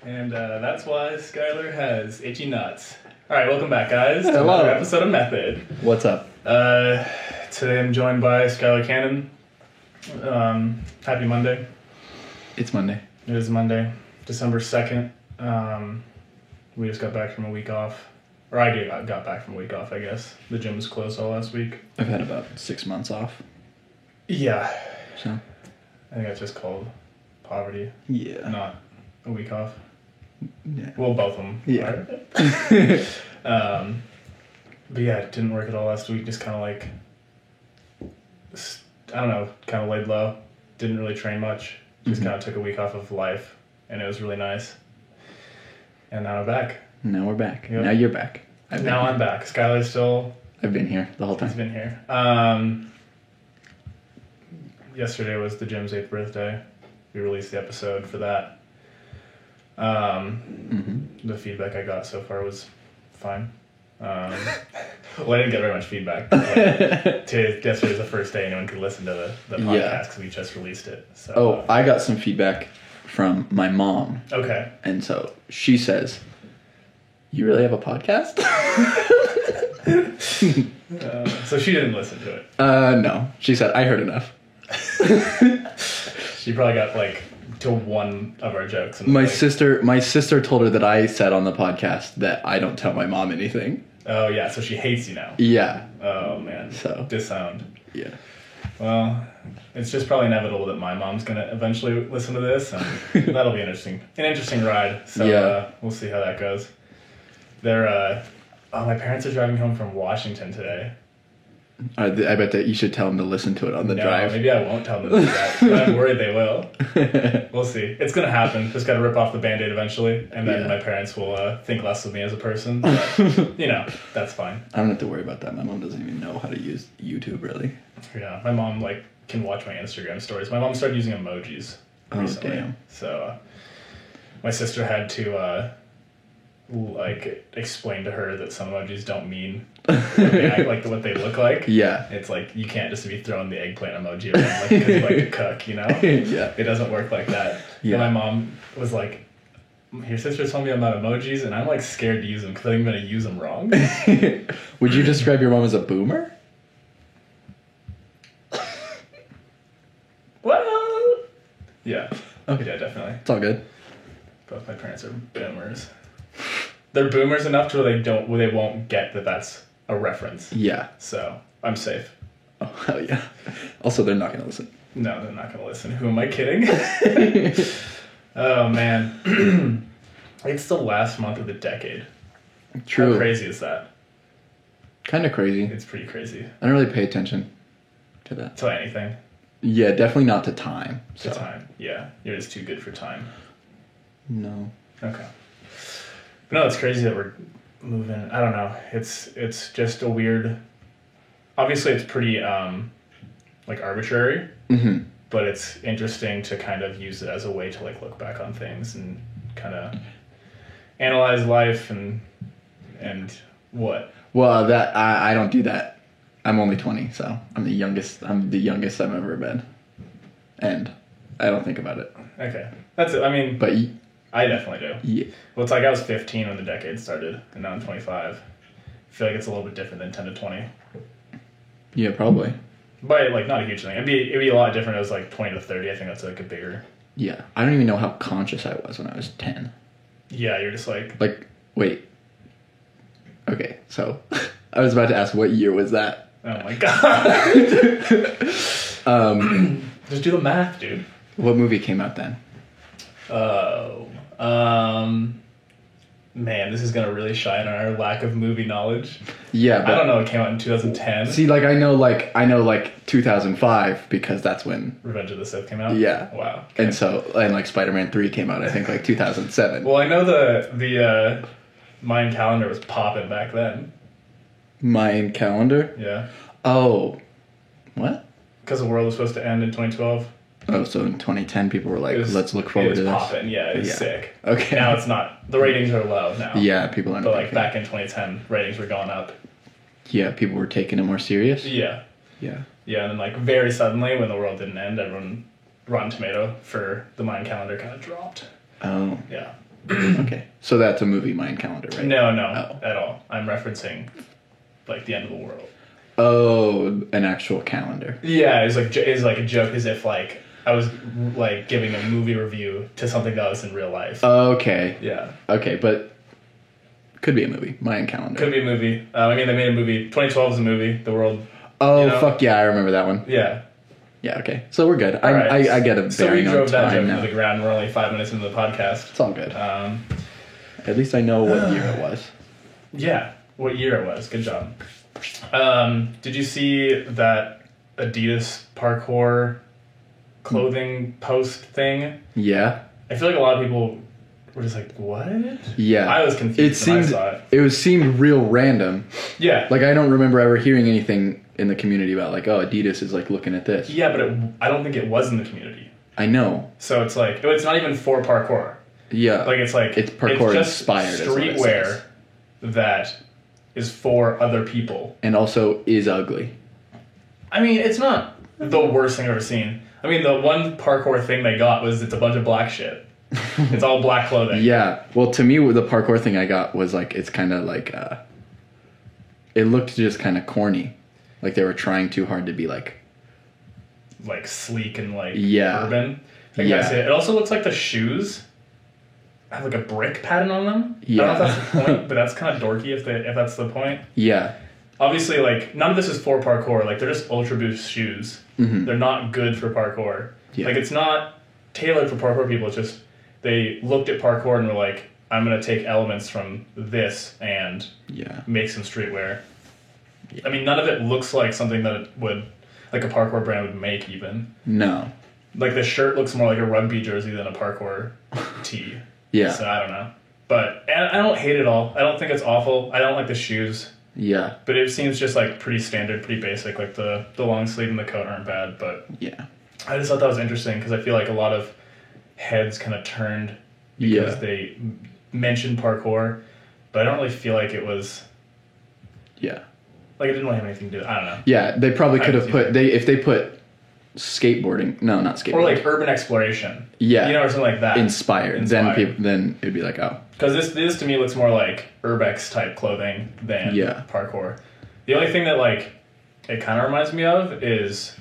And that's why Skylar has itchy nuts. Alright, welcome back, guys, to Hello. another episode of Method. What's up? Today I'm joined by Skylar Cannon. Happy Monday. It's Monday. It is Monday, December 2nd. We just got back from a week off. Or I got back from a week off, I guess. The gym was closed all last week. I've had about 6 months off. Yeah. So, I think that's just called poverty, yeah. not a week off. Yeah. Well, both of them. Yeah. Are. But yeah, it didn't work at all last week. Just kind of like, I don't know, kind of laid low. Didn't really train much. Just kind of took a week off of life, and it was really nice. And now I'm back. Now we're back. Yep. Now you're back. I'm back. Skylar's still. I've been here the whole He's time. been here. Yesterday was the gym's 8th birthday. We released the episode for that. The feedback I got so far was fine. Well, I didn't get very much feedback. Yesterday was the first day anyone could listen to the podcast because we just released it. So, Oh, I got some feedback from my mom. Okay. And so she says, "You really have a podcast?" So she didn't listen to it. No. She said, "I heard enough." She probably got to one of our jokes. And My sister told her that I said on the podcast that I don't tell my mom anything. Oh yeah, so she hates you now. Yeah. Oh man. So. Disowned. Yeah. Well, it's just probably inevitable that my mom's gonna eventually listen to this, and that'll be an interesting ride. So Yeah. We'll see how that goes. My parents are driving home from Washington today. I bet that you should tell them to listen to it on the No, drive. maybe I won't tell them to do that, but I'm worried they will. We'll see. It's gonna happen. Just gotta rip off the Band-Aid eventually, and then Yeah. my parents will think less of me as a person. But, that's fine. I don't have to worry about that. My mom doesn't even know how to use YouTube, really. Yeah, my mom can watch my Instagram stories. My mom started using emojis recently. Oh, damn. So my sister had to explain to her that some emojis don't mean what they act like what they look like. Yeah. It's you can't just be throwing the eggplant emoji around because you like to cook, Yeah. It doesn't work like that. Yeah. And my mom was like, your sister told me about emojis, and I'm scared to use them because I think I'm going to use them wrong. Would you describe your mom as a boomer? Well, yeah. Okay. Yeah, definitely. It's all good. Both my parents are boomers. They're boomers enough to where they won't get that that's a reference. Yeah. So I'm safe. Oh, hell yeah. Also, they're not going to listen. No, they're not gonna listen. Who am I kidding? Oh man, it's the last month of the decade. True. How crazy is that? Kind of crazy. It's pretty crazy. I don't really pay attention to that. To anything. Yeah, definitely not to time. To So. time. Yeah, you're just too good for time. No. Okay. But no, it's crazy that we're moving. I don't know. It's just a weird. Obviously, it's pretty arbitrary, Mm-hmm. but it's interesting to kind of use it as a way to look back on things and kind of analyze life and what. Well, that I don't do that. I'm only 20, so I'm the youngest I've ever been, and I don't think about it. Okay, that's it. I mean, But I definitely do. yeah, Well, it's I was 15 when the decade started, and now I'm 25. I feel like it's a little bit different than 10 to 20. yeah, probably. But not a huge thing. It'd be a lot different. It was 20 to 30. I think that's a bigger. Yeah, I don't even know how conscious I was when I was 10. Yeah, you're just Wait. Okay, so I was about to ask what year was that? oh my god. Just do the math, dude. What movie came out then? Oh, man, this is gonna really shine on our lack of movie knowledge. Yeah, but I don't know. It came out in 2010. See, I know 2005 because that's when. Revenge of the Sith came out. Yeah. Wow. Okay. And Spider-Man 3 came out, I think 2007. Well, I know the Mayan calendar was popping back then. Mayan calendar? Yeah. Oh. What? Because the world was supposed to end in 2012. Oh, so in 2010 people were like, It was- let's look forward to It this. was popping. Yeah, it was Yeah. sick. Okay. Now it's not. The ratings are low now. Yeah, people aren't. But back in 2010, ratings were going up. Yeah, people were taking it more serious. Yeah. Yeah. Yeah, and then very suddenly, when the world didn't end, Rotten Tomato for the Mayan calendar kind of dropped. Oh. Yeah. Okay. So that's a movie, Mayan calendar, right? No, Oh. at all. I'm referencing like the end of the world. Oh, an actual calendar. Yeah, it's like a joke, as if like I was like giving a movie review to something that was in real life. Okay. Yeah, Okay, but could be a movie, Mayan calendar. could be a movie. I mean, they made a movie. 2012 is a movie. The world. Oh, you know? fuck yeah, I remember that one. Yeah. Yeah, okay. So we're good. All right. I get a So we bearing on drove that time joke now. into the ground. We're only 5 minutes into the podcast. It's all good. Um, At least I know what year it was. yeah, what year it was. Good job. Did you see that Adidas parkour clothing post thing? Yeah. I feel like a lot of people were just like, what? Yeah. I was confused when I saw it. Seemed real random. Yeah. Like, I don't remember ever hearing anything in the community about, like, oh, Adidas is, like, looking at this. Yeah, but I don't think it was in the community. I know. So it's like, it's not even for parkour. Yeah. Like, it's like, It's parkour just inspired, is what it streetwear says. that is for other people. And also is ugly. I mean, it's not the worst thing I've ever seen. I mean, the one parkour thing they got was it's a bunch of black shit. It's all black clothing. Yeah. Well, to me, the parkour thing I got was, like, it's kind of like, it looked just kind of corny. Like, they were trying too hard to be, like sleek and, like, Yeah. urban. I think Yeah. that's it. It also looks like the shoes have, like, a brick pattern on them. Yeah. I don't know if that's the point, but that's kind of dorky if that's the point. Yeah. Obviously, like, none of this is for parkour. Like, they're just Ultra Boost shoes. Mhm. They're not good for parkour. Yeah. Like, it's not tailored for parkour people. It's just they looked at parkour and were like, I'm going to take elements from this and Yeah. make some streetwear. I mean, none of it looks like something that like a parkour brand would make even. No. Like, the shirt looks more like a rugby jersey than a parkour tee. Yeah. So, I don't know. But I don't hate it all. I don't think it's awful. I don't like the shoes. Yeah. But it seems just like pretty standard, pretty basic. Like the long sleeve and the coat aren't bad, but Yeah. I just thought that was interesting because I feel like a lot of heads kind of turned because they mentioned parkour, but I don't really feel like it was Yeah. like it didn't really have anything to do. I don't know. Yeah. They probably could have see put that. if they put skateboarding. No, not skateboarding. Or like urban exploration. Yeah. You know, or something like that. inspired. Then it'd be like, oh. Because this to me looks more like urbex type clothing than Yeah. parkour. The only thing that like it kind of reminds me of is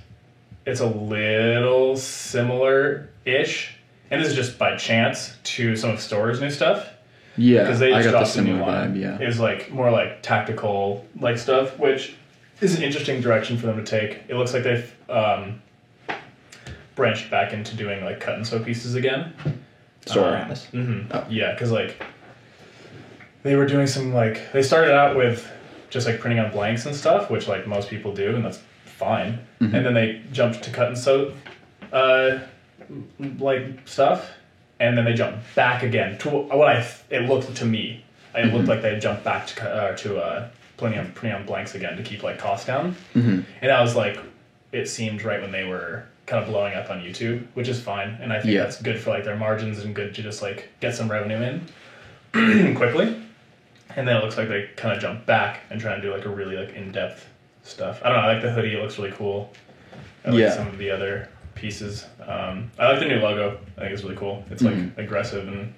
it's a little similar-ish, and this is just by chance, to some of Store's new stuff. Yeah. Because they I just got the dropped a new similar line. vibe. Yeah. It was like more like tactical like stuff, which is an interesting direction for them to take. It looks like they've branched back into doing like cut and sew pieces again. Store has. Mm-hmm. Oh. Yeah, because like they were doing some like they started out with just like printing on blanks and stuff, which like most people do, and that's fine. Mm-hmm. And then they jumped to cut and sew like stuff, and then they jumped back again to what it looked to me. It looked like they jumped back to printing on blanks again to keep like costs down. Mm-hmm. And I was like, it seemed right when they were kind of blowing up on YouTube, which is fine, and I think Yeah. that's good for like their margins and good to just like get some revenue in quickly. And then it looks like they kind of jump back and try and do like a really like in-depth stuff. I don't know. I like the hoodie. It looks really cool. I like Yeah. some of the other pieces. I like the new logo. I think it's really cool. It's like aggressive and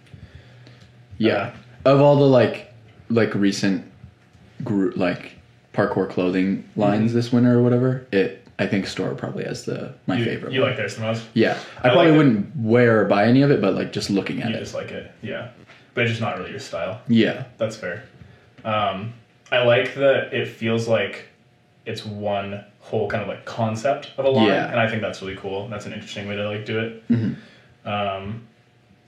Yeah. Of all the like recent like parkour clothing lines this winter or whatever, I think Store probably has my favorite. You one. like theirs the most? Yeah. I I probably like it. wouldn't wear or buy any of it, but like just looking at You it. just like it, yeah. But it's just not really your style. Yeah. That's fair. I like that it feels like it's one whole kind of like concept of a line, Yeah. and I think that's really cool. That's an interesting way to like do it. Mm-hmm.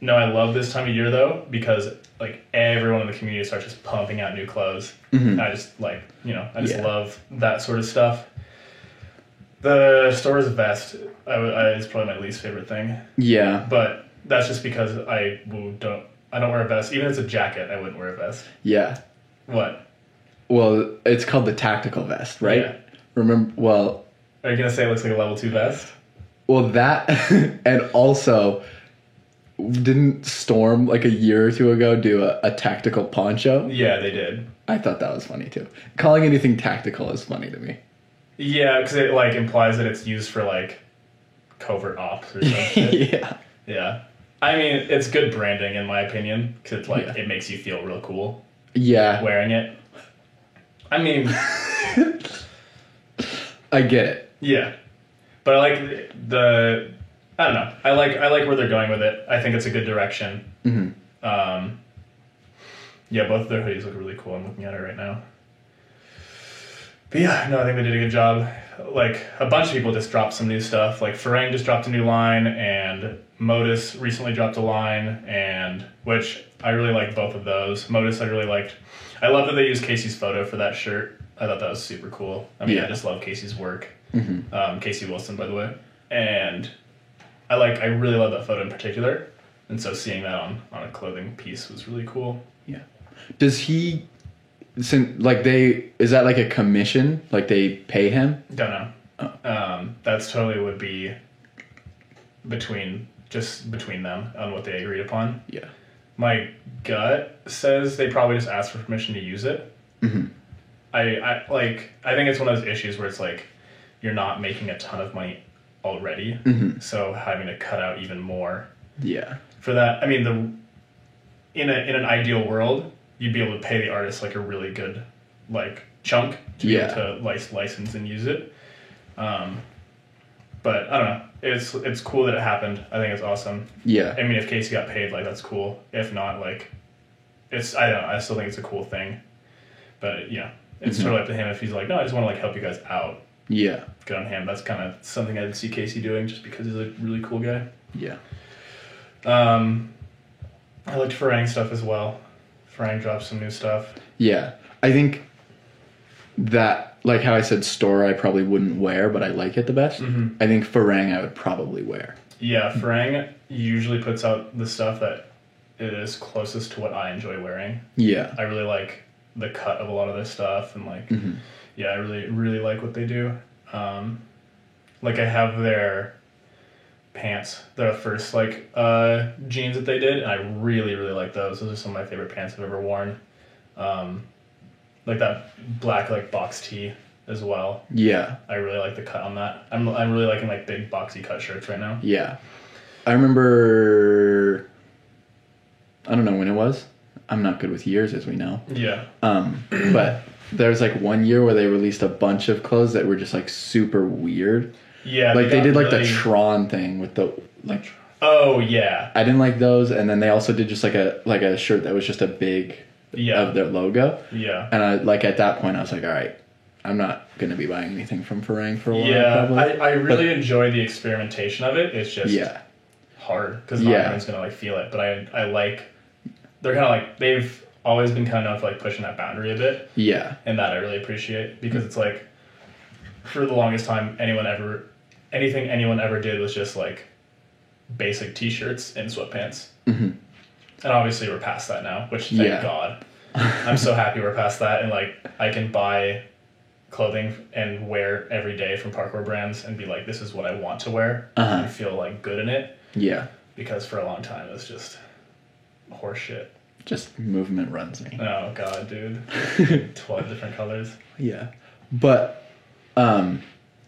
No, I love this time of year though because like everyone in the community starts just pumping out new clothes. Mhm. I just like I just Yeah. love that sort of stuff. The Store's vest, it's probably my least favorite thing, Yeah. but that's just because I don't wear a vest. Even if it's a jacket, I wouldn't wear a vest. Yeah. What? Well, it's called the tactical vest, right? Yeah. Remember? Well, Are you gonna say it looks like a level 2 vest? that, and also, didn't Storm like a year or two ago do a tactical poncho? Yeah, they did. I thought that was funny too. Calling anything tactical is funny to me. Yeah, because it like implies that it's used for like covert ops or something. Yeah. Yeah. I mean, it's good branding in my opinion because it's like Yeah. it makes you feel real cool Yeah, wearing it. I mean, I get it. yeah, but I like the. I don't know. I like where they're going with it. I think it's a good direction. Hmm. Yeah, both of their hoodies look really cool. I'm looking at it right now. But yeah, no, I think they did a good job. Like, a bunch of people just dropped some new stuff. Like, Farang just dropped a new line, and Modus recently dropped a line, and which I really like both of those. Modus I really liked. I love that they used Casey's photo for that shirt. I thought that was super cool. I mean, I Yeah. just love Casey's work. Hmm. Casey Wilson, by the way. And I really love that photo in particular. And so seeing that on a clothing piece was really cool. Yeah. Does he, is that like a commission? Like they pay him? Don't know. That's totally would be between them on what they agreed upon. Yeah. My gut says they probably just asked for permission to use it. Hmm. I think it's one of those issues where it's like you're not making a ton of money already, Hmm. so having to cut out even more Yeah. for that. I mean, in an ideal world, you'd be able to pay the artist like a really good like chunk to be Yeah. able to license and use it. But I don't know. It's cool that it happened. I think it's awesome. Yeah. I mean, if Casey got paid, like that's cool. If not, like I don't know. I still think it's a cool thing. But yeah, it's totally up to him if he's like, no, I just want to like help you guys out. Yeah. Good on him. That's kind of something I'd see Casey doing just because he's a really cool guy. Yeah. I liked Farang stuff as well. Farang dropped some new stuff. Yeah. I think that, like how I said store I probably wouldn't wear, but I like it the best. Mm-hmm. I think Farang I would probably wear. Yeah, Farang usually puts out the stuff that is closest to what I enjoy wearing. Yeah. I really like the cut of a lot of their stuff, and like, Mhm. yeah, I really, really like what they do. Like I have their pants, their first like jeans that they did, and I really, really like those. Those are some of my favorite pants I've ever worn. Like that black like box tee as well. Yeah. I really like the cut on that. I'm really liking like big boxy cut shirts right now. Yeah. I remember, I don't know when it was. I'm not good with years, as we know. Yeah. But there was like one year where they released a bunch of clothes that were just like super weird. Yeah. Like they got did like really- the Tron thing with the like. Oh yeah. I didn't like those, and then they also did just like a shirt that was just a big Yeah. of their logo. Yeah. And I like at that point I was like, all right, I'm not gonna be buying anything from Farang for a while. Yeah. probably. I really enjoy the experimentation of it. It's just Yeah. hard because not Yeah. everyone's gonna like feel it. But I like they're kind of like they've always been kind of known for like pushing that boundary a bit, Yeah. and that I really appreciate because it's like for the longest time anything anyone ever did was just like basic t-shirts and sweatpants. Hmm. And obviously we're past that now, which thank Yeah. God. I'm so happy we're past that, and like I can buy clothing and wear every day from parkour brands and be like, this is what I want to wear Uh-huh. and feel like good in it, Yeah. because for a long time it was just horse shit. Just movement runs me. Oh God, dude. 12 different colors. Yeah. But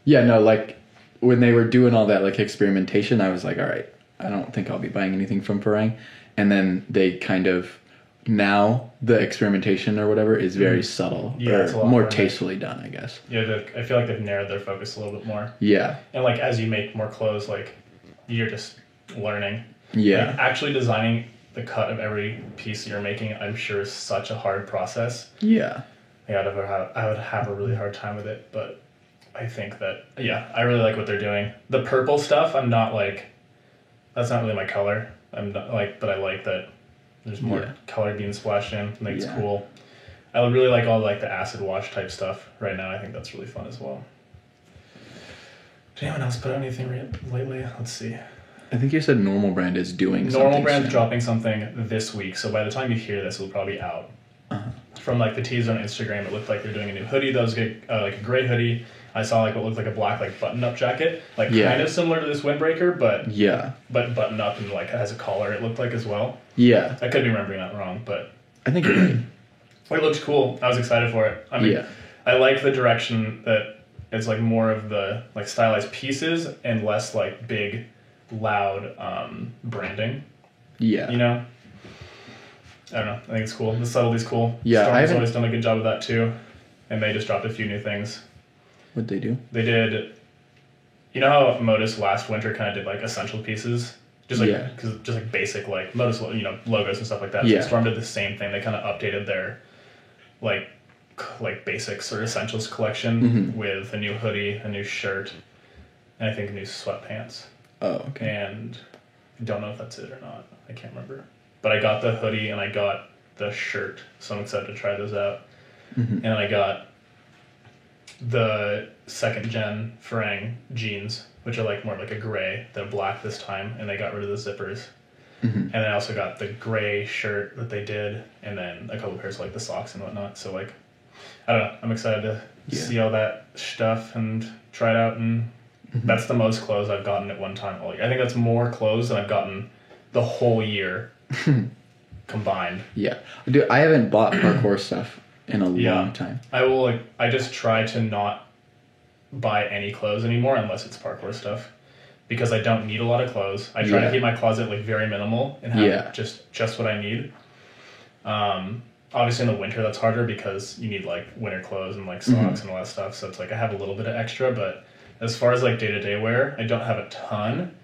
yeah, no, like when they were doing all that like experimentation, I was like, all right, I don't think I'll be buying anything from Farang. And then they kind of now the experimentation or whatever is very subtle Yeah, it's a or lot more more tastefully done, I guess. Yeah, I feel like they've narrowed their focus a little bit more. Yeah. And like as you make more clothes, like you're just learning. Yeah. Like, actually designing the cut of every piece you're making, I'm sure is such a hard process. Yeah. I would have a really hard time with it, but I think that, yeah, I really like what they're doing. The purple stuff, I'm not like, that's not really my color. I'm not like, but I like that there's more Yeah. color being splashed in. I think it's Yeah. cool. I would really like all like the acid wash type stuff right now. I think that's really fun as well. Did anyone else put out anything lately? Let's see. I think you said Normal Brand is doing Normal something Brand's soon. dropping something this week, so by the time you hear this, it'll probably be out. Uh-huh. From like the teaser on Instagram, it looked like they're doing a new hoodie. That was good, like a gray hoodie. I saw like what looked like a black like button-up jacket, like Yeah. kind of similar to this windbreaker, but Yeah. button up and like has a collar. It looked like as well. Yeah. I could be remembering that wrong, but I think you're right. it looked cool. I was excited for it. I mean, Yeah. I like the direction that it's like more of the like stylized pieces and less like big, loud branding. Yeah. You know? I don't know. I think it's cool. The subtlety's cool. Yeah, Storm's always done a good job of that too. And they just dropped a few new things. What'd they do? They did... You know how Modus last winter kind of did like essential pieces? Just like, just like basic like Modus, logos and stuff like that. Yeah. So Storm did the same thing. They kind of updated their like basics or essentials collection with a new hoodie, a new shirt, and I think new sweatpants. Oh, okay. And I don't know if that's it or not. I can't remember. But I got the hoodie and I got the shirt, so I'm excited to try those out. And then I got the second gen Farang jeans, which are like more like a gray. They're black this time, and they got rid of the zippers. And I also got the gray shirt that they did, and then a couple pairs of like the socks and whatnot. So like, I don't know. I'm excited to see all that stuff and try it out. And that's the most clothes I've gotten at one time. I think that's more clothes than I've gotten the whole year combined. Yeah, dude, I haven't bought parkour stuff in a long time. I just try to not buy any clothes anymore unless it's parkour stuff, because I don't need a lot of clothes. I try to keep my closet like very minimal and have just what I need. Obviously in the winter that's harder because you need like winter clothes and like socks and all that stuff. So it's like I have a little bit of extra, but as far as like day-to-day wear, I don't have a ton.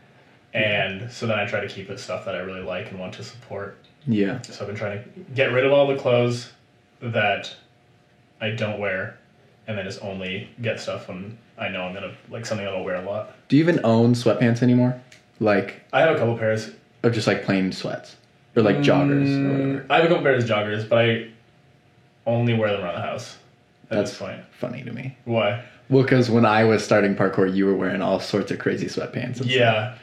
And so then I try to keep it stuff that I really like and want to support. Yeah. So I've been trying to get rid of all the clothes that I don't wear, and then just only get stuff when I know I'm gonna like something that I'll wear a lot. Do you even own sweatpants anymore? Like, I have a couple pairs of just like plain sweats or like joggers or whatever. I have a couple pairs of joggers, but I only wear them around the house at this point. Funny to me. Why? Well, because when I was starting parkour, you were wearing all sorts of crazy sweatpants. And stuff.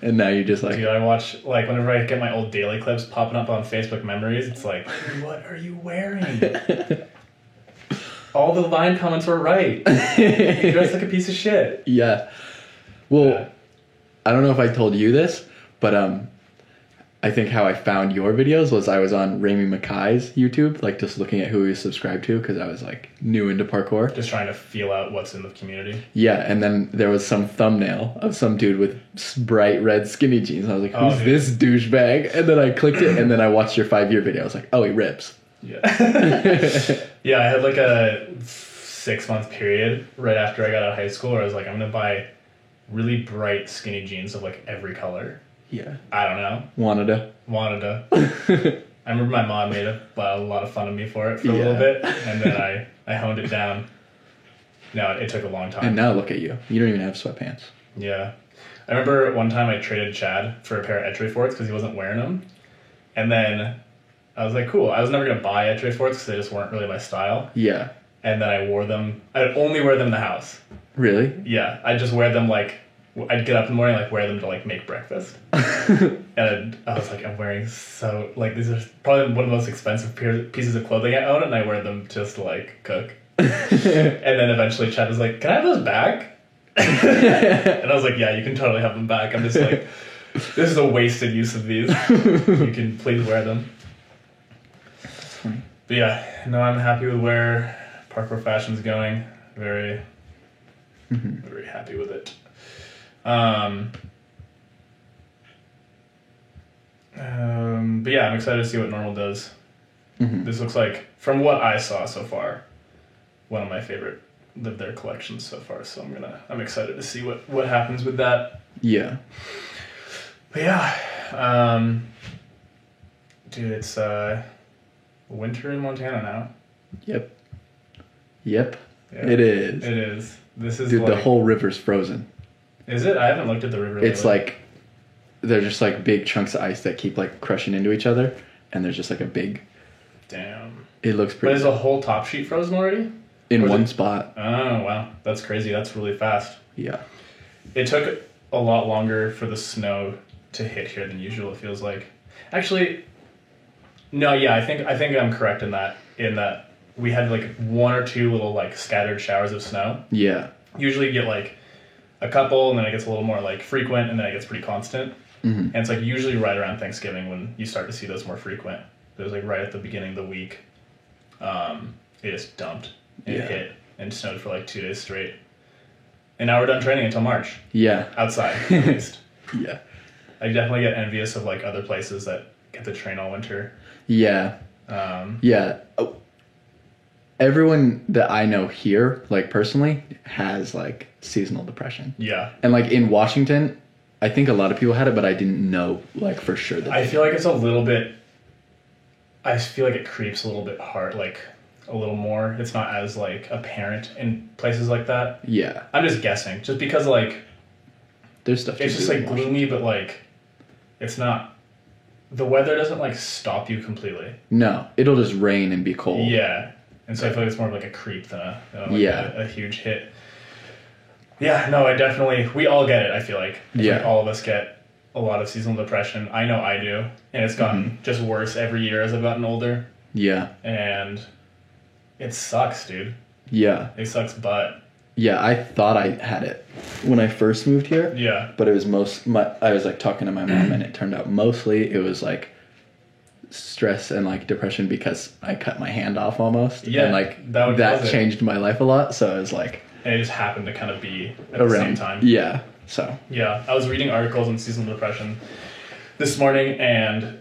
And now you're just like... Dude, I watch, like, whenever I get my old daily clips popping up on Facebook memories, it's like, what are you wearing? All the Vine comments were right. You dress like a piece of shit. Yeah. Well, I don't know if I told you this, but I think how I found your videos was I was on Rami Mackay's YouTube, like just looking at who he was subscribed to, because I was like new into parkour. Just trying to feel out what's in the community. Yeah, and then there was some thumbnail of some dude with bright red skinny jeans. I was like, who's this douchebag? And then I clicked it, and then I watched your 5-year video. I was like, oh, he rips. Yeah. Yeah, I had like a 6-month period right after I got out of high school where I was like, I'm going to buy really bright skinny jeans of like every color. Yeah. I don't know. Wanted to. I remember my mom made a lot of fun of me for it for a little bit, and then I honed it down. No, it took a long time. And now look at you. You don't even have sweatpants. Yeah. I remember one time I traded Chad for a pair of Etchery forts because he wasn't wearing them. And then I was like, cool. I was never going to buy Etchery forts because they just weren't really my style. Yeah. And then I wore them. I'd only wear them in the house. Really? Yeah. I'd just wear them like... I'd get up in the morning, like, wear them to, like, make breakfast. And I was like, I'm wearing so... Like, these are probably one of the most expensive pieces of clothing I own, and I wear them just to, like, cook. And then eventually Chad was like, can I have those back? And I was like, yeah, you can totally have them back. I'm just like, this is a wasted use of these. You can please wear them. But yeah, no, I'm happy with where parkour fashion's going. Very, very happy with it. But yeah, I'm excited to see what Normal does. This looks like, from what I saw so far, one of my favorite of their collections so far. So I'm excited to see what happens with that. Yeah. But yeah, dude, it's winter in Montana now. Yep. Yeah, it is. This is, dude, like, the whole river's frozen. Is it? I haven't looked at the river lately. It's like they're just like big chunks of ice that keep like crushing into each other, and there's just like a big... Damn. It looks pretty... But is the whole top sheet frozen already? In one spot. Oh, wow. That's crazy. That's really fast. Yeah. It took a lot longer for the snow to hit here than usual, it feels like. Actually, no, yeah, I think I'm correct in that we had like one or two little like scattered showers of snow. Yeah. Usually you get like a couple, and then it gets a little more like frequent, and then it gets pretty constant. And it's like usually right around Thanksgiving when you start to see those more frequent. It was like right at the beginning of the week. It just dumped and it hit and snowed for like 2 days straight. And now we're done training until March. Yeah. Outside, at least. Yeah. I definitely get envious of like other places that get to train all winter. Yeah. Yeah. Oh, everyone that I know here, like personally, has like seasonal depression. Yeah. And like in Washington, I think a lot of people had it, but I didn't know like for sure that I feel like it's a little bit. I feel like it creeps a little bit hard, like a little more. It's not as like apparent in places like that. Yeah. I'm just guessing, just because like There's stuff to it's do just in like Washington. gloomy, but like it's not. The weather doesn't like stop you completely. No, it'll just rain and be cold. Yeah, and so I feel like it's more of like a creep than a huge hit. Yeah, no, we all get it. I feel like all of us get a lot of seasonal depression. I know I do, and it's gotten just worse every year as I've gotten older. Yeah. And it sucks, dude. Yeah. It sucks, but Yeah, I thought I had it when I first moved here. yeah, But it was I was like talking to my mom, and it turned out mostly it was like stress and like depression because I cut my hand off almost. Yeah, and like that that changed my life a lot. So I was like and it just happened to kind of be at the same time. Yeah. So Yeah, I was reading articles on seasonal depression this morning, and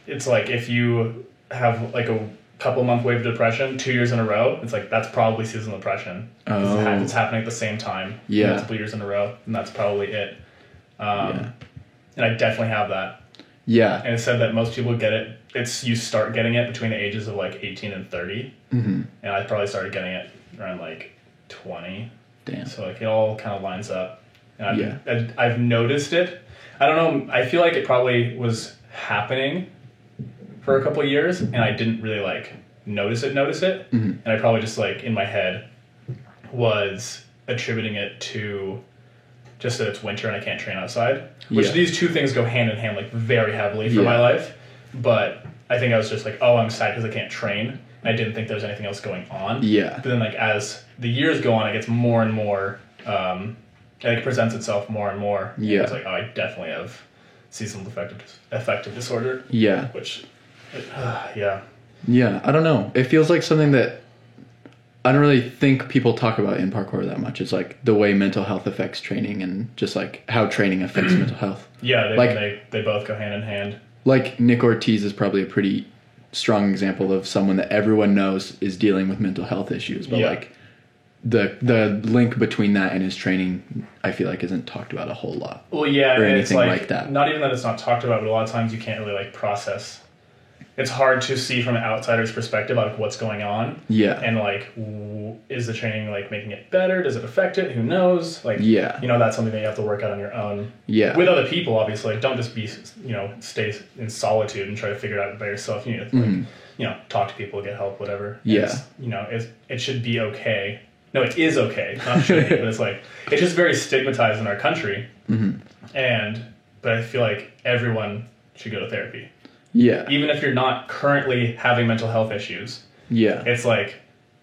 it's like if you have like a couple month wave of depression 2 years in a row, it's like that's probably seasonal depression. Oh. It's happening at the same time, Yeah. multiple years in a row, and that's probably it. Yeah. And I definitely have that. yeah. And it said that most people get it. You start getting it between the ages of like 18 and 30, and I probably started getting it around like 20. Damn. So like it all kind of lines up. And Yeah. I've noticed it. I don't know. I feel like it probably was happening for a couple of years, and I didn't really like notice it. And I probably just like in my head was attributing it to just that it's winter and I can't train outside. Which Yeah. these two things go hand in hand like very heavily for my life. But I think I was just like, oh, I'm sad because I can't train. I didn't think there was anything else going on. Yeah. But then like as the years go on, it gets more and more, it presents itself more and more. And Yeah. it's like, oh, I definitely have seasonal affective disorder. Yeah. Which, yeah. Yeah. I don't know. It feels like something that I don't really think people talk about in parkour that much. It's like the way mental health affects training and just like how training affects mental health. Yeah, Like- they both go hand in hand. Like Nick Ortiz is probably a pretty strong example of someone that everyone knows is dealing with mental health issues, but Yeah. like the link between that and his training, I feel like isn't talked about a whole lot. Well, yeah, Or and it's anything like, like that. not even that it's not talked about, but a lot of times you can't really like process. It's hard to see from an outsider's perspective like what's going on. Yeah. And like, is the training like making it better? Does it affect it? Who knows? Like, Yeah. you know, that's something that you have to work out on your own. Yeah. With other people, obviously. Like, don't just be, stay in solitude and try to figure it out by yourself. You need to, like, talk to people, get help, whatever. And Yeah. it should be okay. No, it is okay. Not should be, but it's like, it's just very stigmatized in our country. But I feel like everyone should go to therapy. Yeah. Even if you're not currently having mental health issues, Yeah. it's like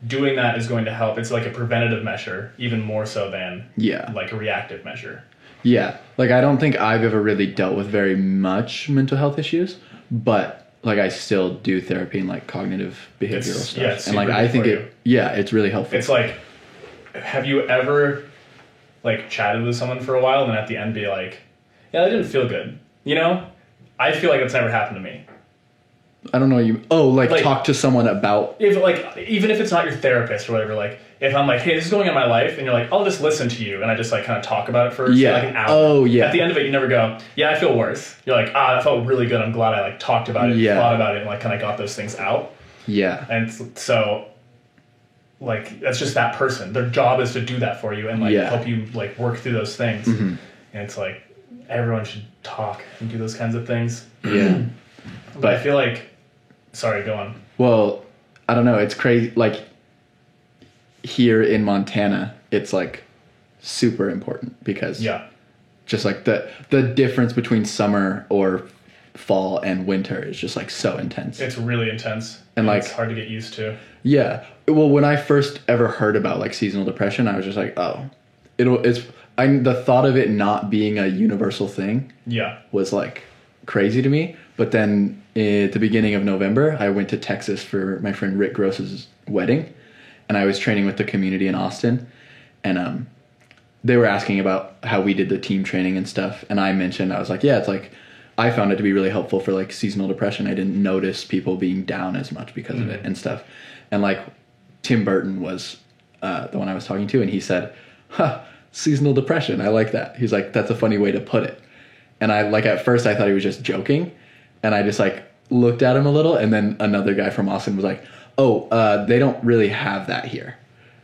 doing that is going to help. It's like a preventative measure, even more so than Yeah. like a reactive measure. Yeah. Like I don't think I've ever really dealt with very much mental health issues, but like I still do therapy and like cognitive behavioral stuff. yeah, it's and like super I good think for it's really helpful. It's like, have you ever like chatted with someone for a while and then at the end be like, yeah, that didn't feel good. You know? I feel like that's never happened to me. I don't know like talk to someone about If like, even if it's not your therapist or whatever, like if I'm like, hey, this is going on in my life, and you're like, I'll just listen to you, and I just like kind of talk about it for Yeah. like an hour. Oh, yeah. At the end of it, you never go, yeah, I feel worse. You're like, that felt really good. I'm glad I like talked about it, Yeah. thought about it, and like kind of got those things out. Yeah. And so, like, that's just that person. Their job is to do that for you and like Yeah. help you like work through those things. And it's like everyone should talk and do those kinds of things. Yeah. But I feel like, sorry, go on. Well, I don't know. It's crazy. Like here in Montana, it's like super important because Yeah. just like the difference between summer or fall and winter is just like so intense. It's really intense. And, like- it's hard to get used to. Yeah. Well, when I first ever heard about like seasonal depression, I was just like, oh, the thought of it not being a universal thing Yeah. was like crazy to me. But then at the beginning of November, I went to Texas for my friend Rick Gross's wedding, and I was training with the community in Austin, and they were asking about how we did the team training and stuff, and I mentioned, I was like, yeah, it's like I found it to be really helpful for like seasonal depression. I didn't notice people being down as much because of it and stuff. And like Tim Burton was the one I was talking to, and he said, huh, seasonal depression, I like that. He's like, that's a funny way to put it. And I like, at first I thought he was just joking, and I just like looked at him a little, and then another guy from Austin was like, oh, they don't really have that here.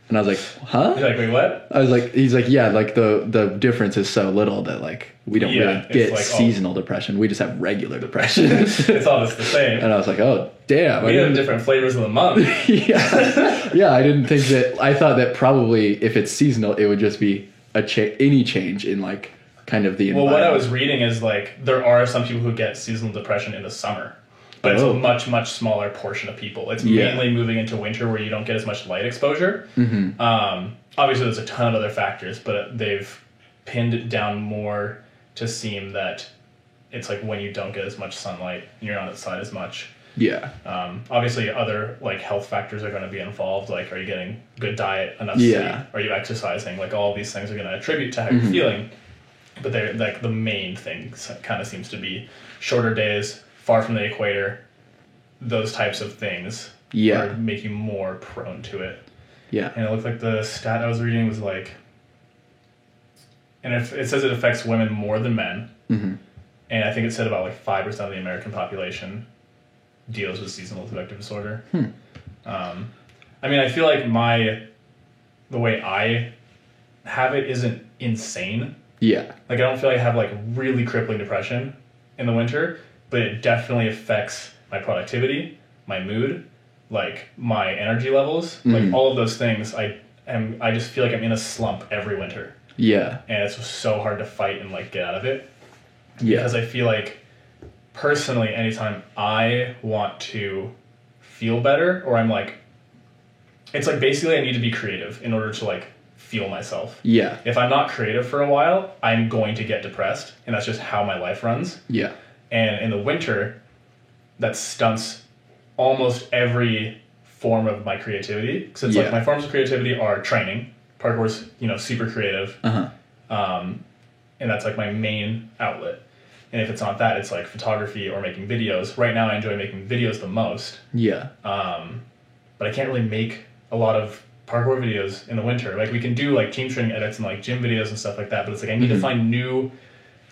And I was like, huh? You're like, wait, what? I was like, he's like, yeah, like the difference is so little that like we don't really get like, seasonal depression. We just have regular depression. It's all just the same. And I was like, oh, damn. We have different flavors of the month. Yeah, I didn't think that. I thought that probably if it's seasonal, it would just be any change in like kind of the environment. Well, what I was reading is like there are some people who get seasonal depression in the summer. But it's a much, much smaller portion of people. It's mainly moving into winter where you don't get as much light exposure. Obviously, there's a ton of other factors, but they've pinned it down more to seem that it's like when you don't get as much sunlight and you're not outside as much. Yeah. Obviously, other like health factors are going to be involved. Like, are you getting good diet, enough sleep? Are you exercising? Like, all of these things are going to attribute to how you're feeling. But they're like the main thing kind of seems to be shorter days, far from the equator, those types of things are make you more prone to it. Yeah. And it looked like the stat I was reading was like, and if it says it affects women more than men, and I think it said about like 5% of the American population deals with seasonal affective disorder. I mean, I feel like the way I have it isn't insane. Yeah. Like, I don't feel like I have like really crippling depression in the winter, but it definitely affects my productivity, my mood, like my energy levels, like all of those things. I just feel like I'm in a slump every winter. Yeah. And it's so hard to fight and like get out of it. Yeah. Because I feel like personally, anytime I want to feel better, or I'm like, it's like basically I need to be creative in order to like feel myself. Yeah. If I'm not creative for a while, I'm going to get depressed, and that's just how my life runs. Yeah. And in the winter, that stunts almost every form of my creativity. Because it's like my forms of creativity are training. Parkour's, super creative. And that's like my main outlet. And if it's not that, it's like photography or making videos. Right now I enjoy making videos the most. Yeah. But I can't really make a lot of parkour videos in the winter. Like, we can do like team training edits and like gym videos and stuff like that, but it's like I need to find new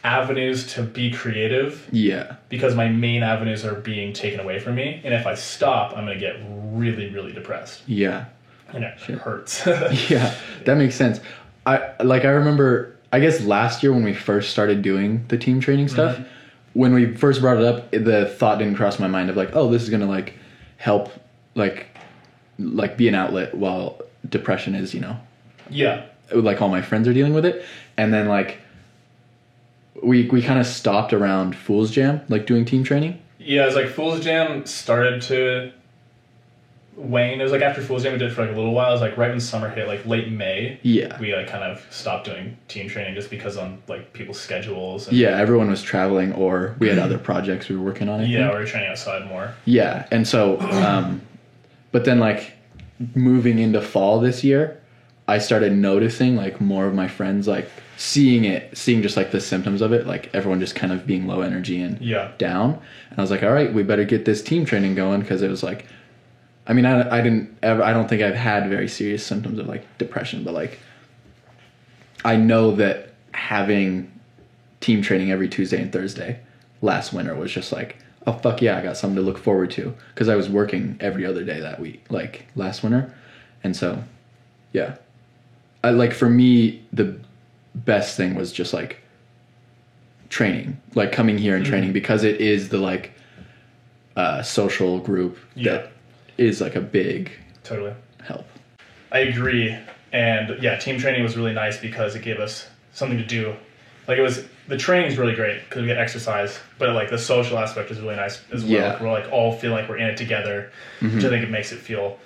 avenues to be creative. Yeah. Because my main avenues are being taken away from me, and if I stop, I'm going to get really, really depressed. Yeah. And it hurts. Yeah, that makes sense. I remember, I guess last year when we first started doing the team training stuff, when we first brought it up, the thought didn't cross my mind of like, oh, this is going to like help like be an outlet while depression is, yeah, like all my friends are dealing with it. And then like we kind of stopped around Fool's Jam, like doing team training. Yeah, it was like Fool's Jam started to wane. It was like after Fool's Jam we did it for like a little while. It was like right when summer hit, like late May. Yeah. We like kind of stopped doing team training just because on like people's schedules. And everyone was traveling, or we had other projects we were working on. We were training outside more. Yeah, and so, but then like moving into fall this year, I started noticing like more of my friends like seeing just like the symptoms of it, like everyone just kind of being low energy and down. And I was like, all right, we better get this team training going, because it was like, I mean, I don't think I've had very serious symptoms of like depression, but like I know that having team training every Tuesday and Thursday last winter was just like, oh fuck yeah, I got something to look forward to, because I was working every other day that week, like last winter. And so yeah, for me the best thing was just like training, like coming here and training, because it is the like social group that is like a big help. I agree. And yeah, team training was really nice because it gave us something to do. Like, the training's really great because we get exercise, but like the social aspect is really nice as well. Yeah. Like, we're like all feeling like we're in it together, which I think it makes it feel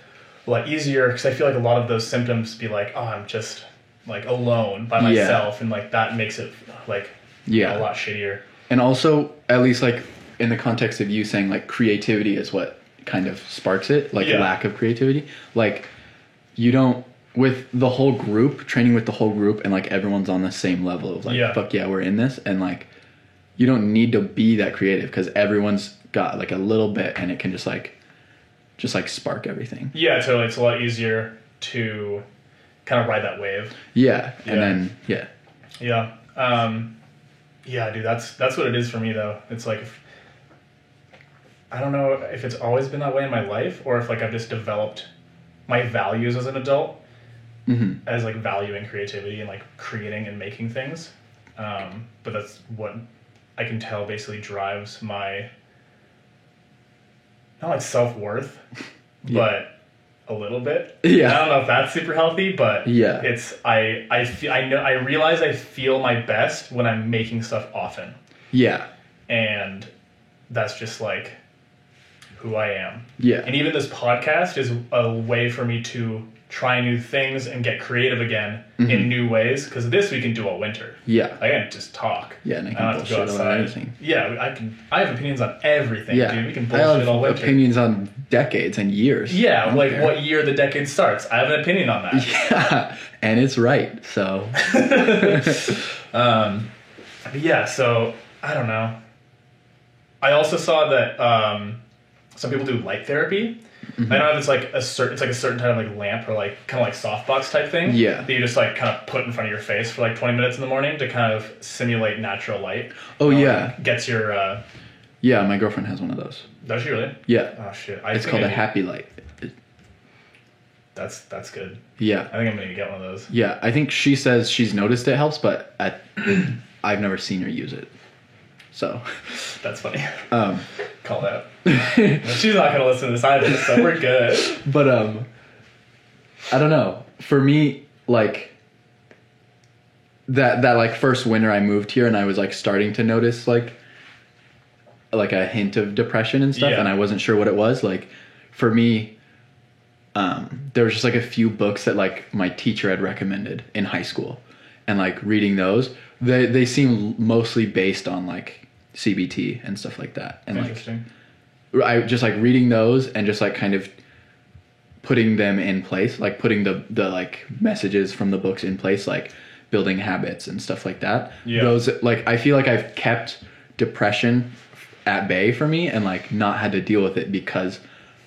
a lot easier, because I feel like a lot of those symptoms be like, oh, I'm just like alone by myself, and like that makes it like a lot shittier. And also, at least like in the context of you saying like creativity is what kind of sparks it, like lack of creativity, like with the whole group, training with the whole group, and like everyone's on the same level of like, Yeah. fuck yeah, we're in this, and like you don't need to be that creative because everyone's got like a little bit, and it can just like spark everything. Yeah, totally. It's a lot easier to kind of ride that wave. Yeah, and Yeah. then yeah, Yeah. Yeah, dude, that's what it is for me though. It's like I don't know if it's always been that way in my life or if like I've just developed my values as an adult as like valuing creativity and like creating and making things. But that's what I can tell basically drives my not like self-worth, but a little bit. Yeah. I don't know if that's super healthy, but Yeah. it's I feel I realize I feel my best when I'm making stuff often. yeah, And that's just like who I am. yeah, And even this podcast is a way for me to try new things and get creative again in new ways. Because this we can do all winter. yeah, I can just talk. yeah, and I I can don't have to go bullshit about outside. anything. Yeah, I have opinions on everything, Yeah, dude. We can I bullshit have all winter. opinions on decades and years. I Yeah, don't like care. what year the decade starts. I have an opinion on that. Yeah, and it's right. So Yeah, so I don't know. I also saw that some people do light therapy. I don't know if it's like a certain type of like lamp or like kind of like softbox type thing. Yeah. That you just like kind of put in front of your face for like 20 minutes in the morning to kind of simulate natural light. Oh, yeah. Gets your yeah, my girlfriend has one of those. does she really? Yeah, Oh shit. it's called a happy light. That's good. Yeah, I think I'm gonna get one of those. yeah. I think she says she's noticed it helps, but I've never seen her use it. So, That's funny. um, Call that. She's not gonna listen to this either, so we're good. but I don't know. For me, like that like first winter I moved here and I was like starting to notice like a hint of depression and stuff, Yeah. and I wasn't sure what it was. Like for me, there was just like a few books that like my teacher had recommended in high school, and like reading those, they seem mostly based on like CBT and stuff like that, and like Interesting. I just like reading those and just like kind of putting them in place, like putting the like messages from the books in place, like building habits and stuff like that. Yeah. Those like I feel like I've kept depression at bay for me and like not had to deal with it because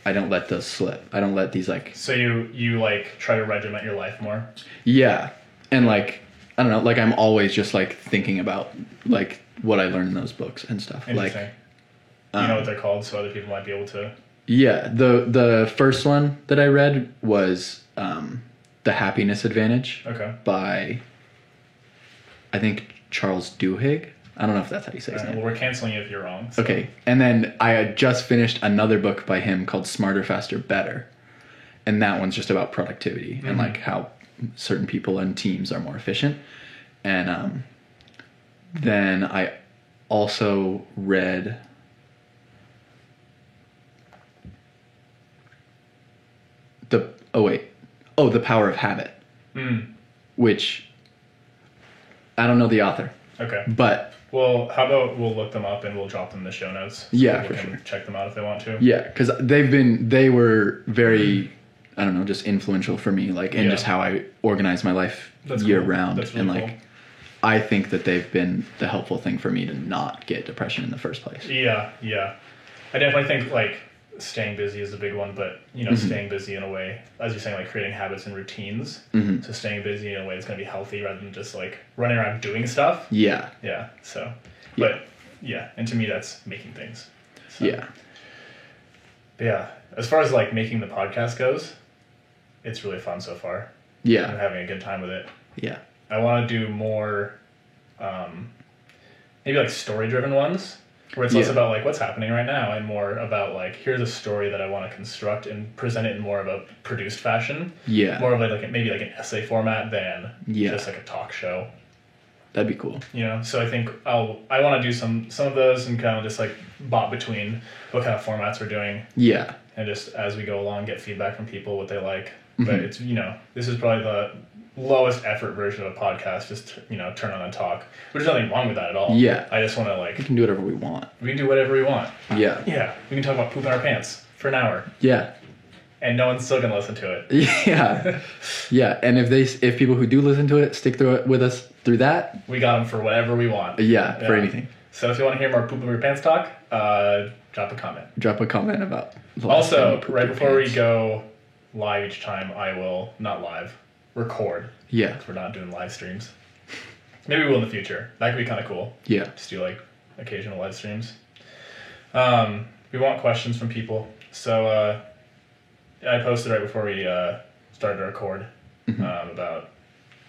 I don't let those slip. I don't let these like So you like try to regiment your life more. yeah, and like I don't know, like I'm always just like thinking about like what I learned in those books and stuff. Interesting. Like You know what they're called, so other people might be able to. yeah, the first one that I read was The Happiness Advantage Okay. by I think Charles Duhigg. I don't know if that's how you say his All right, name. well, we're canceling you if you're wrong. So. Okay, and then I had just finished another book by him called Smarter, Faster, Better, and that one's just about productivity and like how certain people and teams are more efficient. And then I also read The Power of Habit, which I don't know the author, Okay. but Well, how about we'll look them up and we'll drop them in the show notes. So Yeah, people for can sure. check them out if they want to. yeah, because they were very, I don't know, just influential for me, like in Yeah. just how I organize my life That's year cool. round, That's and really like cool. I think that they've been the helpful thing for me to not get depression in the first place. Yeah, yeah. I definitely think like staying busy is a big one, but you know, staying busy in a way, as you're saying, like creating habits and routines. So staying busy in a way that's going to be healthy rather than just like running around doing stuff. Yeah, Yeah. So, Yeah. but yeah, and to me that's making things. So, yeah, But yeah, as far as like making the podcast goes, it's really fun so far. I'm yeah, having a good time with it. yeah, I want to do more, maybe like story-driven ones, where it's less Yeah. about like what's happening right now and more about like here's a story that I want to construct and present it in more of a produced fashion, yeah. more of like maybe like an essay format than Yeah. just like a talk show. That'd be cool. You know, so I think I want to do some of those and kind of just like bop between what kind of formats we're doing Yeah, and just as we go along get feedback from people what they like. Mm-hmm. But it's this is probably the lowest effort version of a podcast, just turn on and talk, which is nothing wrong with that at all. Yeah. I just want to we can do whatever we want. we can do whatever we want. Yeah, Yeah, we can talk about pooping our pants for an hour. yeah, and no one's still gonna listen to it. Yeah. Yeah. And if people who do listen to it stick through it with us through that, We got them for whatever we want. yeah, for anything. So if you want to hear more poop in your pants talk, drop a comment. Drop a comment about the last time you Also, pooped right your before we pants. go live each time, I will not live, record. Yeah. 'Cause we're not doing live streams. Maybe we will in the future. That could be kind of cool. Yeah. Just do like occasional live streams. We want questions from people. So I posted right before we started to record about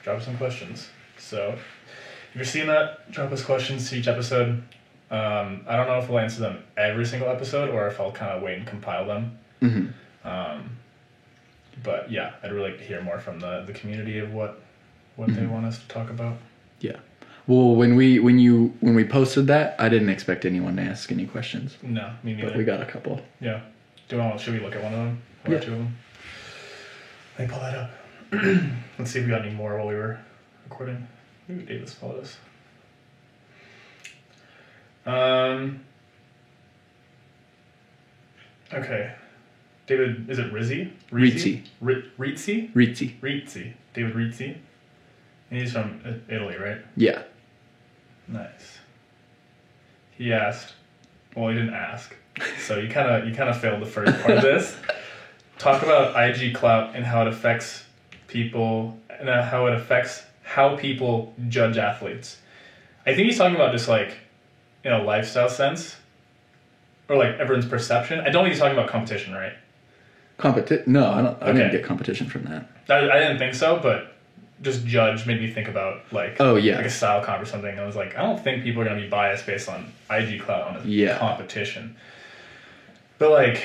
drop us some questions. So if you're seeing that, drop us questions to each episode. I don't know if we'll answer them every single episode or if I'll kind of wait and compile them. Mm-hmm. But yeah, I'd really like to hear more from the community of what they want us to talk about. Yeah. Well, when we posted that, I didn't expect anyone to ask any questions, No, me neither. but we got a couple. Yeah. Should we look at one of them? Or Yeah. two of them? Let me pull that up. Let's see if we got any more while we were recording. Ooh, Davis followed us. Okay. David, is it Rizzi? Rizzi. Rizzi? Rizzi. Rizzi. David Rizzi. And he's from Italy, right? Yeah. Nice. He asked. Well, he didn't ask. So you kind of failed the first part of this. Talk about IG clout and how it affects people and how it affects how people judge athletes. I think he's talking about just like in a lifestyle sense, or like everyone's perception. I don't think he's talking about competition, right? No, I don't. I didn't Okay. get competition from that. I didn't think so, but just judge made me think about like Oh, yeah. like a style comp or something. I was like, I don't think people are gonna be biased based on IG clout on a Yeah. competition. But like,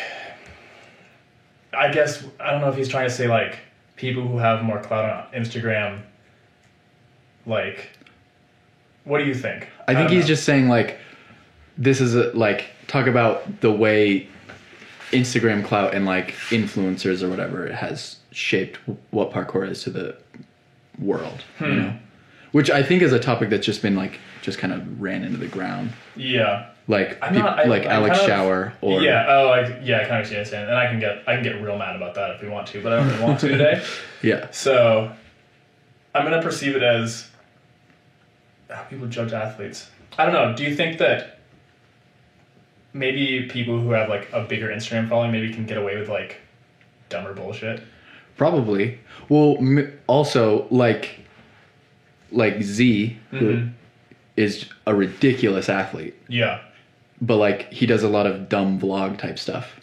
I guess I don't know if he's trying to say like people who have more clout on Instagram. Like, what do you think? I think don't he's know. just saying like, this is talk about the way Instagram clout and like influencers or whatever has shaped what parkour is to the world, you know? Which I think is a topic that's just been like, just kind of ran into the ground. Yeah. Like, I'm not- like I'm Alex kind of- Shower or... Yeah. Oh, I kind of understand, and I can get real mad about that if we want to, but I don't really want to today. Yeah. So, I'm gonna perceive it as how people judge athletes. I don't know. Do you think that maybe people who have like a bigger Instagram following maybe can get away with like dumber bullshit? Probably. Well, also, like Z, who is a ridiculous athlete, Yeah. but like he does a lot of dumb vlog type stuff.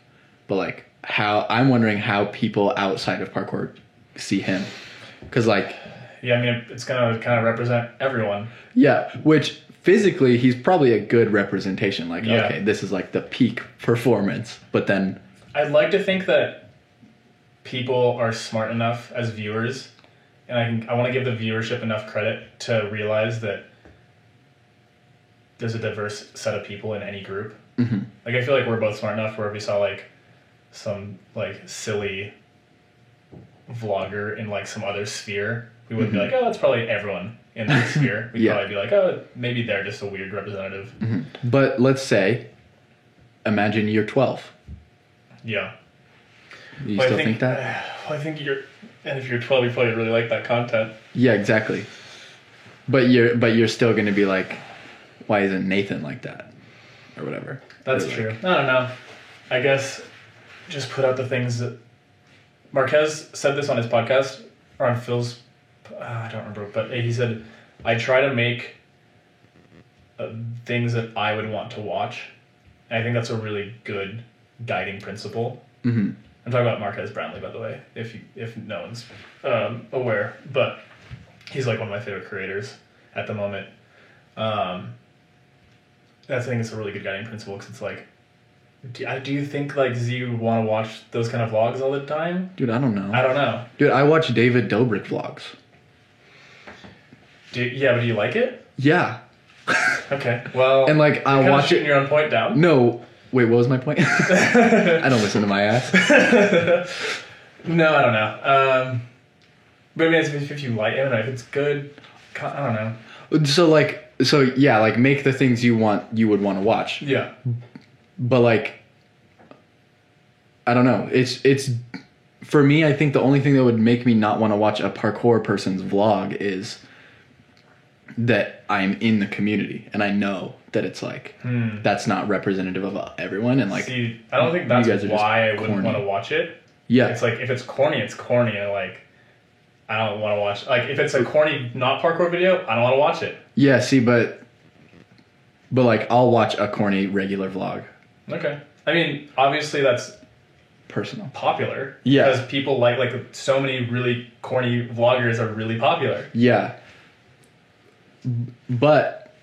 But like I'm wondering how people outside of parkour see him. Because like, Yeah. I mean, it's gonna kind of represent everyone. yeah, which physically he's probably a good representation. Like, Yeah. okay, this is like the peak performance. But then, I'd like to think that people are smart enough as viewers, and I want to give the viewership enough credit to realize that there's a diverse set of people in any group. mm-hmm. Like, I feel like we're both smart enough where if we saw like some like silly vlogger in like some other sphere, we wouldn't be like, oh, that's probably everyone in that sphere. We'd Yeah. probably be like, oh, maybe they're just a weird representative. But let's say, imagine you're 12. Yeah. You Well, still think that? Well, I think and if you're 12, you probably really like that content. Yeah, exactly. But you're still going to be like, why isn't Nathan like that, or whatever? That's Or true. like- I don't know. I guess just put out the things that Marquez said this on his podcast or on Phil's. I don't remember, but he said, "I try to make things that I would want to watch." And I think that's a really good guiding principle. Mm-hmm. I'm talking about Marquez Brownlee, by the way, if no one's aware. But he's like one of my favorite creators at the moment. I think it's a really good guiding principle because it's like, do you think like Z would want to watch those kind of vlogs all the time? Dude, I don't know. I don't know. Dude, I watch David Dobrik vlogs. But do you like it? Yeah. Okay, well, And like, I'll you're kinda watch shooting it. your own point down. No. Wait, what was my point? I don't listen to my ass. No, I don't know. But I mean, if you like, I don't know if it's good. I don't know. So yeah, like make the things you would want to watch. Yeah. But like, I don't know. It's for me, I think the only thing that would make me not want to watch a parkour person's vlog is that I'm in the community and I know that it's like that's not representative of everyone, and like See, I don't think you that's guys are just why I wouldn't corny. want to watch it. yeah, It's like if it's corny, it's corny, and like I don't want to watch. Like if it's a corny not parkour video, I don't want to watch it. yeah. See, but like I'll watch a corny regular vlog. Okay. I mean, obviously that's Personal. popular. Yeah. Because people like so many really corny vloggers are really popular. Yeah. But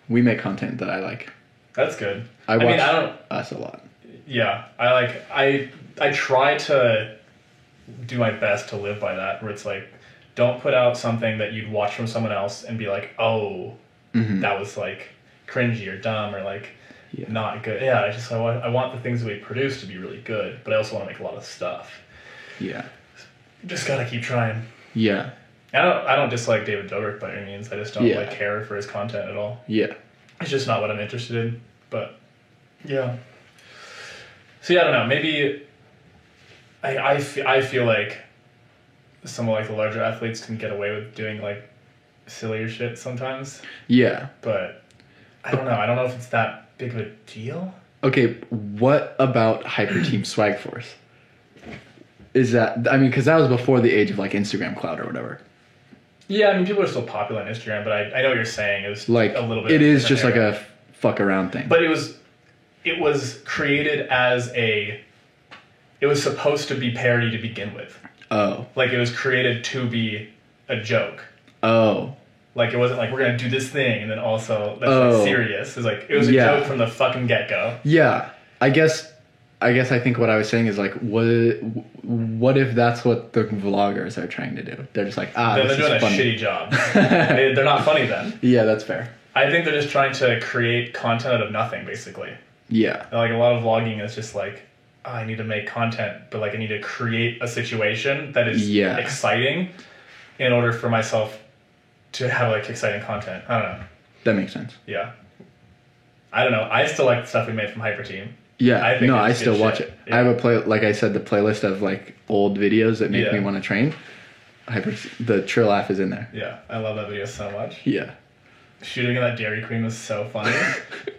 we make content that I like. That's good. I watch mean, I don't. us a lot. Yeah, I try to do my best to live by that. Where it's like, don't put out something that you'd watch from someone else and be like, oh, that was like cringy or dumb or like not good. Yeah, I want the things that we produce to be really good, but I also want to make a lot of stuff. Yeah. Just gotta keep trying. Yeah. I don't dislike David Dobrik by any means. I just don't like care for his content at all. Yeah. It's just not what I'm interested in. But yeah. So yeah, I don't know. Maybe I feel like some of like the larger athletes can get away with doing like sillier shit sometimes. Yeah. But I don't know. I don't know if it's that big of a deal. Okay, what about Hyper Team Swag Force? Is that, I mean, because that was before the age of like Instagram Cloud or whatever. Yeah, I mean, people are still popular on Instagram, but I know what you're saying. It was Like a little bit. it is just era. like a fuck around thing. But it was created as it was supposed to be parody to begin with. Oh. Like it was created to be a joke. Oh. Like it wasn't like we're gonna do this thing and then also that's Oh. like serious. It's like it was a Yeah. joke from the fucking get go. Yeah. I guess I think what I was saying is like what if that's what the vloggers are trying to do? They're just like, They're this doing is a funny. shitty job. They're not funny then. Yeah, that's fair. I think they're just trying to create content out of nothing, basically. Yeah. Like a lot of vlogging is just like, oh, I need to make content, but like I need to create a situation that is exciting in order for myself to have like exciting content. I don't know. That makes sense. Yeah. I don't know. I still like the stuff we made from Hyper Team. Yeah, I think I it's still good watch shit. it. Yeah. I have a like I said, the playlist of like old videos that make me want to train. The Trill Laugh is in there. Yeah, I love that video so much. Yeah. Shooting in that Dairy Queen was so funny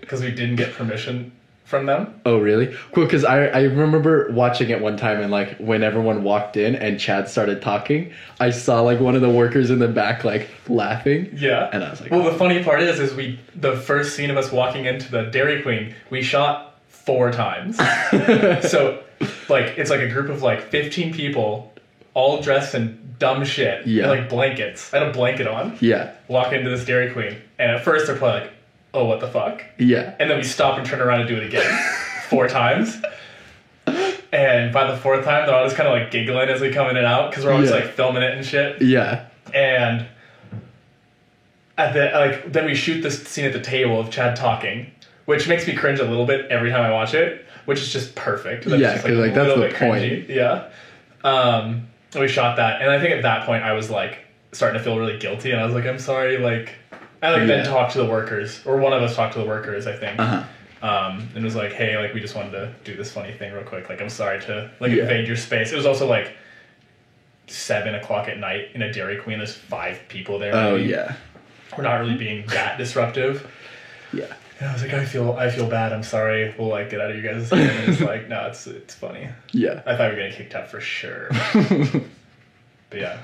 because we didn't get permission from them. Oh, really? Cool, because I remember watching it one time and like when everyone walked in and Chad started talking, I saw like one of the workers in the back like laughing. Yeah. And I was like, well, the funny part is the first scene of us walking into the Dairy Queen, we shot 4 times. So, like, it's like a group of like 15 people, all dressed in dumb shit. Yeah. And, like blankets. I had a blanket on. Yeah. Walk into this Dairy Queen, and at first they're probably like, "Oh, what the fuck?" Yeah. And then we stop and turn around and do it again 4 times. And by the 4th time, they're all just kind of like giggling as we come in and out because we're always like filming it and shit. Yeah. And then we shoot this scene at the table of Chad talking, which makes me cringe a little bit every time I watch it, which is just perfect. That's Yeah, just, 'cause, like, a that's little the bit cringy. Yeah. We shot that, and I think at that point I was like starting to feel really guilty, and I was like, I'm sorry, like I then talked to the workers, or one of us talked to the workers, I think. And was like, hey, like we just wanted to do this funny thing real quick. Like I'm sorry to like invade your space. It was also like 7:00 at night in a Dairy Queen. There's 5 people there. Oh, maybe. yeah. We're not really being that disruptive. Yeah. And I was like, I feel bad. I'm sorry. We'll like get out of you guys. And it's like, no, it's funny. Yeah. I thought we were getting kicked out for sure. But yeah.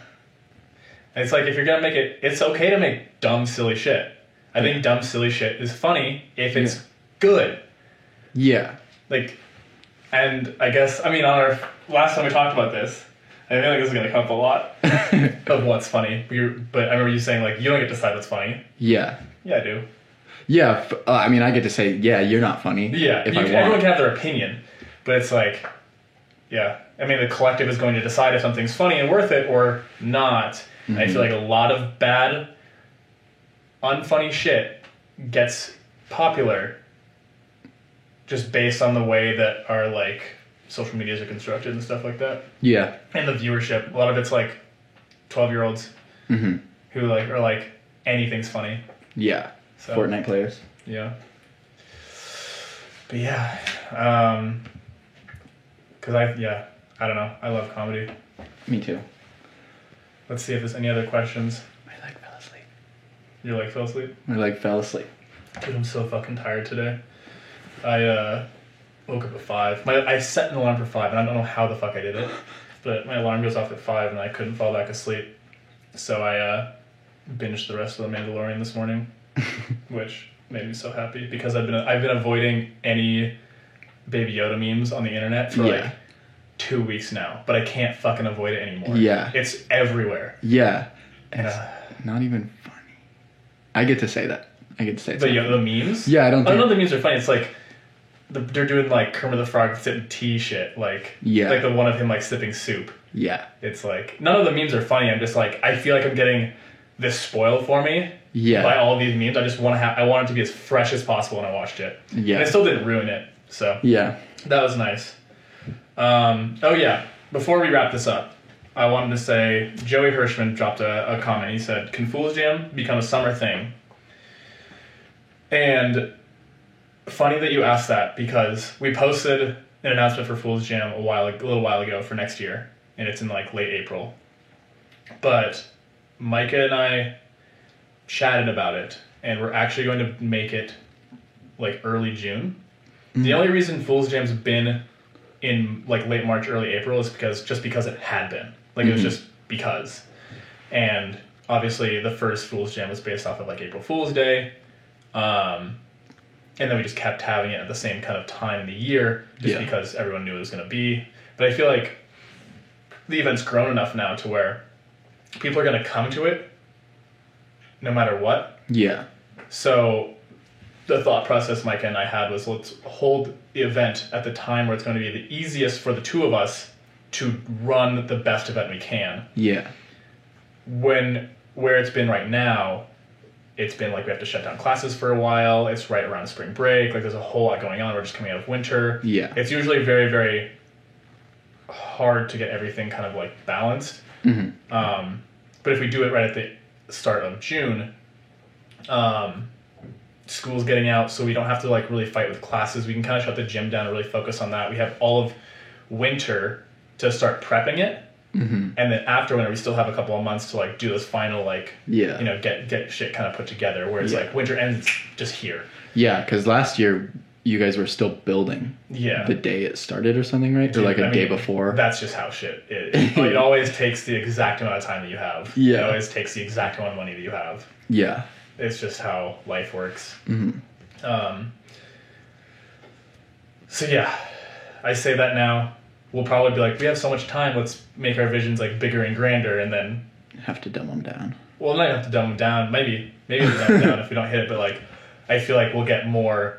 And it's like if you're gonna make it, it's okay to make dumb, silly shit. I think dumb, silly shit is funny if it's good. Yeah. Like, and I guess on our last time we talked about this, I feel like this is gonna come up a lot of what's funny. But I remember you saying like you don't get to decide what's funny. Yeah. Yeah, I do. Yeah. I mean, I get to say, yeah, you're not funny. Yeah, If I want. everyone can have their opinion, but it's like, yeah. I mean, the collective is going to decide if something's funny and worth it or not. And I feel like a lot of bad, unfunny shit gets popular just based on the way that our like social medias are constructed and stuff like that. Yeah. And the viewership, a lot of it's like 12-year-olds who like are like anything's funny. Yeah. So, Fortnite players. Yeah. But yeah, because I don't know. I love comedy. Me too. Let's see if there's any other questions. My leg fell asleep. Your leg fell asleep? My leg fell asleep. Dude, I'm so fucking tired today. I woke up at 5. I set an alarm for 5, and I don't know how the fuck I did it, but my alarm goes off at 5, and I couldn't fall back asleep. So I binged the rest of The Mandalorian this morning, which made me so happy because I've been avoiding any Baby Yoda memes on the internet for like 2 weeks now, but I can't fucking avoid it anymore. Yeah. It's everywhere. Yeah. And, It's not even funny. I get to say that. I get to say it's the not Yoda memes? Yeah, I don't think... know the memes are funny. It's like they're doing like Kermit the Frog sipping tea shit, like like the one of him like sipping soup. Yeah. It's like none of the memes are funny. I'm just like I feel like I'm getting this spoiled for me. Yeah. By all these memes, I just want to I want it to be as fresh as possible when I watched it. Yeah. And it still didn't ruin it. So yeah, that was nice. Oh yeah. Before we wrap this up, I wanted to say Joey Hirschman dropped a comment. He said, "Can Fool's Jam become a summer thing?" And funny that you asked that because we posted an announcement for Fool's Jam a little while ago for next year, and it's in like late April. But Micah and I chatted about it, and we're actually going to make it like early June. Mm-hmm. The only reason Fool's Jam's been in like late March, early April is because it had been. Like it was just because. And obviously the first Fool's Jam was based off of like April Fool's Day. And then we just kept having it at the same kind of time in the year just because everyone knew it was going to be. But I feel like the event's grown enough now to where people are going to come to it no matter what. Yeah. So the thought process Micah and I had was let's hold the event at the time where it's going to be the easiest for the two of us to run the best event we can. Yeah. Where it's been right now, it's been like we have to shut down classes for a while. It's right around spring break. Like there's a whole lot going on. We're just coming out of winter. Yeah. It's usually very, very hard to get everything kind of like balanced. Mm-hmm. But if we do it right at the start of June, school's getting out, so we don't have to like really fight with classes. We can kind of shut the gym down and really focus on that. We have all of winter to start prepping it. Mm-hmm. And then after winter, we still have a couple of months to like do this final like get shit kind of put together. Whereas like winter ends just here. Yeah, because last year you guys were still building. Yeah. The day it started or something, right? Dude, or like a day before. That's just how shit is. It always takes the exact amount of time that you have. Yeah. It always takes the exact amount of money that you have. Yeah. It's just how life works. Mm-hmm. So yeah, I say that now. We'll probably be like, we have so much time, let's make our visions like bigger and grander, and then have to dumb them down. Well, we might have to dumb them down. Maybe we'll dumb them down if we don't hit it. But like, I feel like we'll get more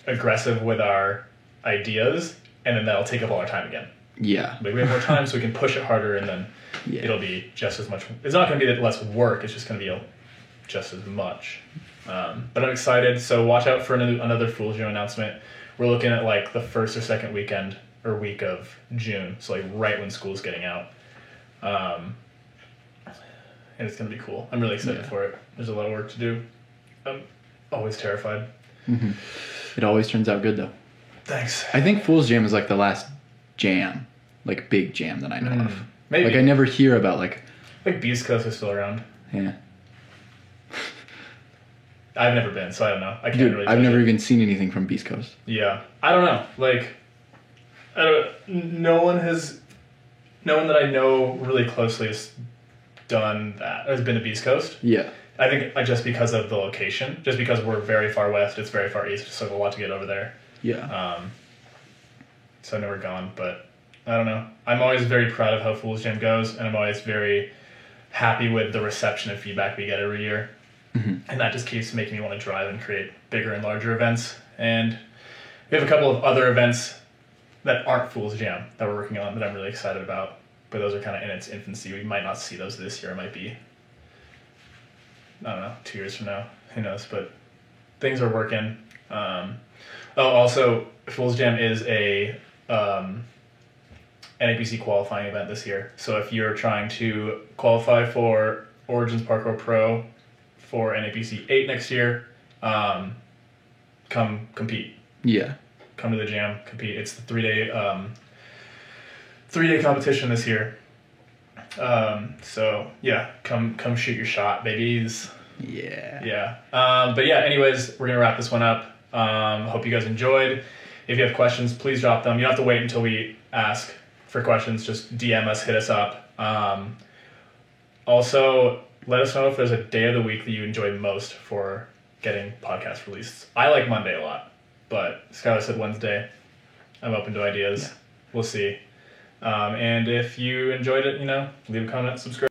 aggressive with our ideas, and then that'll take up all our time again. Yeah. Like we have more time, so we can push it harder, and then it'll be just as much. It's not going to be less work. It's just going to be just as much. But I'm excited. So watch out for another Fool's Jam announcement. We're looking at like the first or second weekend or week of June, so like right when school's getting out. And it's going to be cool. I'm really excited for it. There's a lot of work to do. I'm always terrified. Mm-hmm. It always turns out good though. Thanks. I think Fool's Jam is like the last jam, like big jam that I know of. Maybe. Like I never hear about like Beast Coast is still around. Yeah. I've never been, so I don't know. I can't really. I've never even seen anything from Beast Coast. Yeah, I don't know. Like, no one that I know really closely has done that. Has been to Beast Coast. Yeah. I think just because of the location, just because we're very far west, it's very far east, so a lot to get over there. Yeah. So I've never gone, but I don't know. I'm always very proud of how Fool's Jam goes, and I'm always very happy with the reception and feedback we get every year. Mm-hmm. And that just keeps making me want to drive and create bigger and larger events. And we have a couple of other events that aren't Fool's Jam that we're working on that I'm really excited about. But those are kind of in its infancy. We might not see those this year. It might be, I don't know, 2 years from now. Who knows? But things are working. Also, Fool's Jam is a NAPC qualifying event this year. So if you're trying to qualify for Origins Parkour Pro for NAPC 8 next year, come compete. Yeah. Come to the jam, compete. It's the 3-day 3-day competition this year. So yeah, come shoot your shot, babies. Yeah. Yeah. But yeah, anyways, we're gonna wrap this one up. Hope you guys enjoyed. If you have questions, please drop them. You don't have to wait until we ask for questions. Just DM us, hit us up. Also, let us know if there's a day of the week that you enjoy most for getting podcasts released. I like Monday a lot, but Skylar said Wednesday. I'm open to ideas. Yeah. We'll see. And if you enjoyed it, leave a comment, subscribe.